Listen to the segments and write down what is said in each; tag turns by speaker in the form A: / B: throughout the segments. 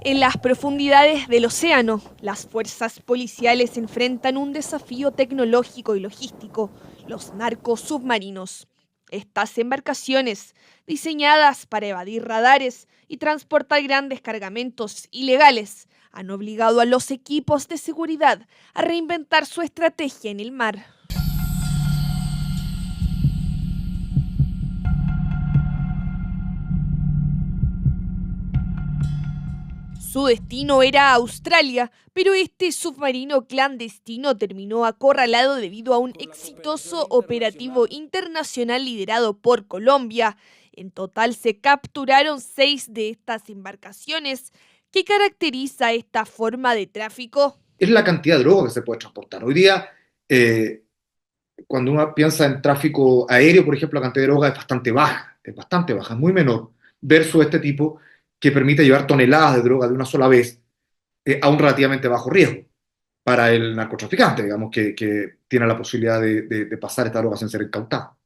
A: En las profundidades del océano, las fuerzas policiales enfrentan un desafío tecnológico y logístico: los narcos submarinos. Estas embarcaciones, diseñadas para evadir radares y transportar grandes cargamentos ilegales, han obligado a los equipos de seguridad a reinventar su estrategia en el mar. Su destino era Australia, pero este submarino clandestino terminó acorralado debido a un exitoso operativo internacional liderado por Colombia. En total se capturaron 6 de estas embarcaciones. ¿Qué caracteriza esta forma de tráfico?
B: Es la cantidad de droga que se puede transportar. Hoy día, eh, cuando uno piensa en tráfico aéreo, por ejemplo, la cantidad de droga es bastante baja, es muy menor, versus este tipo que permite llevar toneladas de droga de una sola vez a un relativamente bajo riesgo para el narcotraficante, digamos, que tiene la posibilidad de pasar esta droga sin ser incautada.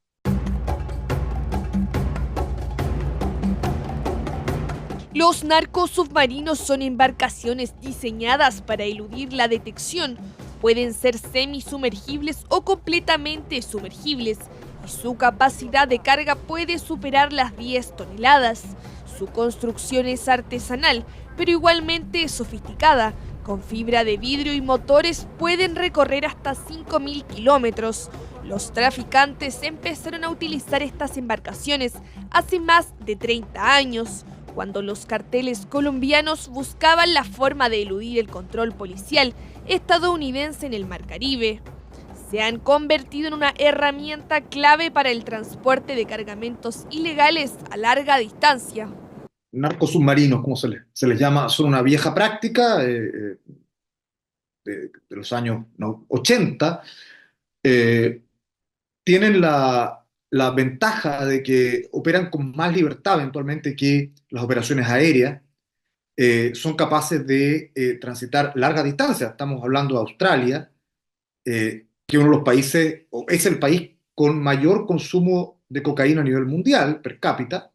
A: Los narcos submarinos son embarcaciones diseñadas para eludir la detección. Pueden ser semisumergibles o completamente sumergibles, y su capacidad de carga puede superar las 10 toneladas. Su construcción es artesanal, pero igualmente sofisticada. Con fibra de vidrio y motores pueden recorrer hasta 5.000 kilómetros. Los traficantes empezaron a utilizar estas embarcaciones hace más de 30 años, cuando los carteles colombianos buscaban la forma de eludir el control policial estadounidense en el Mar Caribe. Se han convertido en una herramienta clave para el transporte de cargamentos ilegales a larga distancia.
B: Narcos submarinos, como se les llama, son una vieja práctica de los años 80. eh, Tienen la ventaja de que operan con más libertad eventualmente que las operaciones aéreas. Son capaces de transitar largas distancias. Estamos hablando de Australia, que uno de los países, o es el país con mayor consumo de cocaína a nivel mundial, per cápita.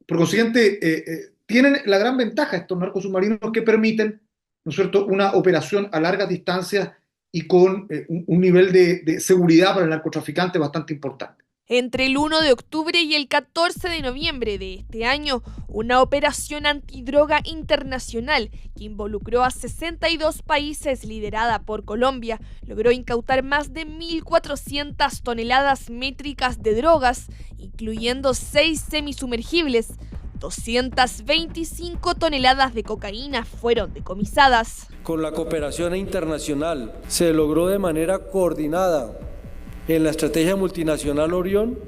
B: Por consiguiente, tienen la gran ventaja estos narcos submarinos que permiten, ¿no es cierto?, una operación a largas distancias y con un nivel de seguridad para el narcotraficante bastante importante.
A: Entre el 1 de octubre y el 14 de noviembre de este año, una operación antidroga internacional que involucró a 62 países liderada por Colombia logró incautar más de 1.400 toneladas métricas de drogas, incluyendo 6 semisumergibles. 225 toneladas de cocaína fueron decomisadas.
C: Con la cooperación internacional se logró de manera coordinada en la estrategia multinacional Orión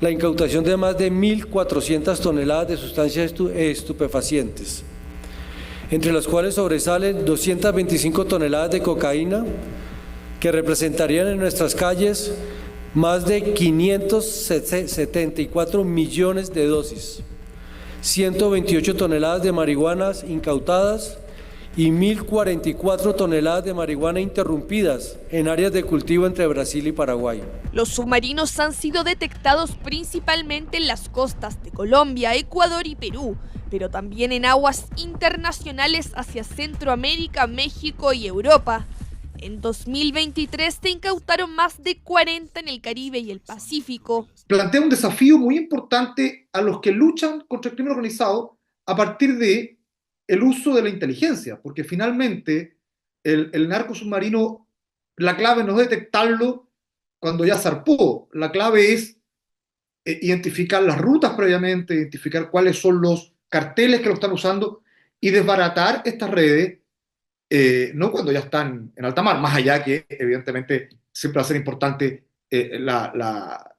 C: la incautación de más de 1.400 toneladas de sustancias estupefacientes, entre las cuales sobresalen 225 toneladas de cocaína, que representarían en nuestras calles más de 574 millones de dosis, 128 toneladas de marihuanas incautadas y 1.044 toneladas de marihuana interrumpidas en áreas de cultivo entre Brasil y Paraguay.
A: Los submarinos han sido detectados principalmente en las costas de Colombia, Ecuador y Perú, pero también en aguas internacionales hacia Centroamérica, México y Europa. En 2023 se incautaron más de 40 en el Caribe y el Pacífico.
B: Plantea un desafío muy importante a los que luchan contra el crimen organizado a partir de el uso de la inteligencia, porque finalmente el narco submarino, la clave no es detectarlo cuando ya zarpó, la clave es identificar las rutas previamente, identificar cuáles son los carteles que lo están usando y desbaratar estas redes, no cuando ya están en alta mar, más allá que evidentemente siempre va a ser importante la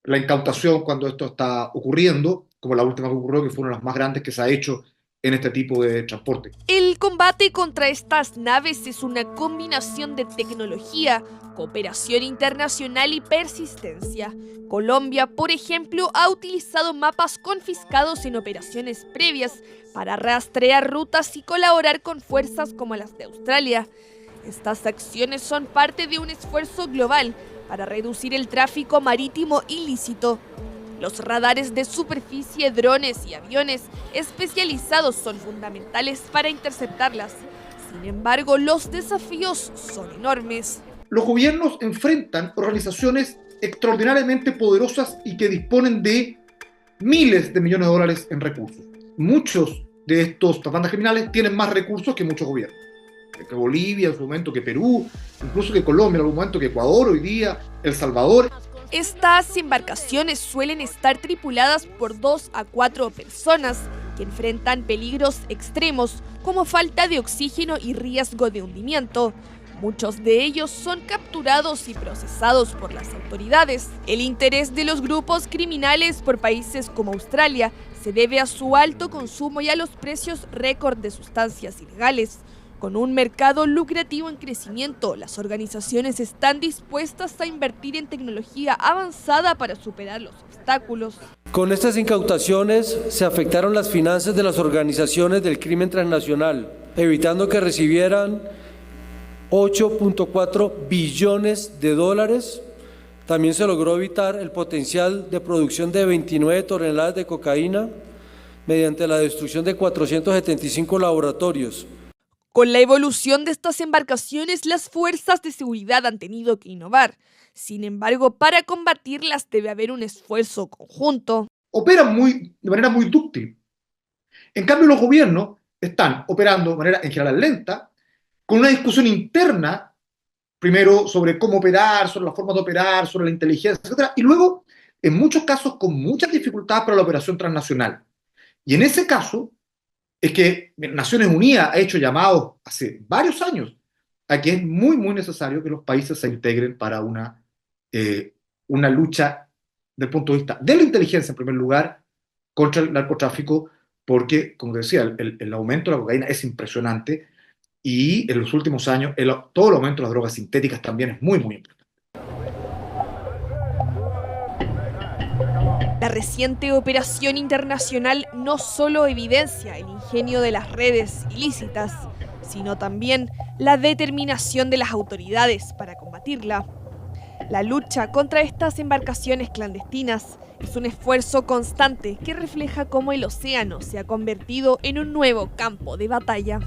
B: incautación cuando esto está ocurriendo, como la última que ocurrió, que fue una de las más grandes que se ha hecho en este tipo de transporte.
A: El combate contra estas naves es una combinación de tecnología, cooperación internacional y persistencia. Colombia, por ejemplo, ha utilizado mapas confiscados en operaciones previas para rastrear rutas y colaborar con fuerzas como las de Australia. Estas acciones son parte de un esfuerzo global para reducir el tráfico marítimo ilícito. Los radares de superficie, drones y aviones especializados son fundamentales para interceptarlas. Sin embargo, los desafíos son enormes.
B: Los gobiernos enfrentan organizaciones extraordinariamente poderosas y que disponen de miles de millones de dólares en recursos. Muchos de estas bandas criminales tienen más recursos que muchos gobiernos. Que Bolivia en su momento, que Perú, incluso que Colombia en algún momento, que Ecuador hoy día, El Salvador.
A: Estas embarcaciones suelen estar tripuladas por 2 a 4 personas que enfrentan peligros extremos como falta de oxígeno y riesgo de hundimiento. Muchos de ellos son capturados y procesados por las autoridades. El interés de los grupos criminales por países como Australia se debe a su alto consumo y a los precios récord de sustancias ilegales. Con un mercado lucrativo en crecimiento, las organizaciones están dispuestas a invertir en tecnología avanzada para superar los obstáculos.
C: Con estas incautaciones se afectaron las finanzas de las organizaciones del crimen transnacional, evitando que recibieran 8.4 billones de dólares. También se logró evitar el potencial de producción de 29 toneladas de cocaína mediante la destrucción de 475 laboratorios.
A: Con la evolución de estas embarcaciones, las fuerzas de seguridad han tenido que innovar. Sin embargo, para combatirlas debe haber un esfuerzo conjunto.
B: Operan de manera muy dúctil. En cambio, los gobiernos están operando de manera en general lenta, con una discusión interna, primero sobre cómo operar, sobre las formas de operar, sobre la inteligencia, etc. Y luego, en muchos casos, con muchas dificultades para la operación transnacional. Y en ese caso, es que Naciones Unidas ha hecho llamados hace varios años a que es muy, muy necesario que los países se integren para una lucha del punto de vista de la inteligencia, en primer lugar, contra el narcotráfico, porque, como decía, el aumento de la cocaína es impresionante y en los últimos años todo el aumento de las drogas sintéticas también es muy, muy importante.
A: La reciente operación internacional no solo evidencia el ingenio de las redes ilícitas, sino también la determinación de las autoridades para combatirla. La lucha contra estas embarcaciones clandestinas es un esfuerzo constante que refleja cómo el océano se ha convertido en un nuevo campo de batalla.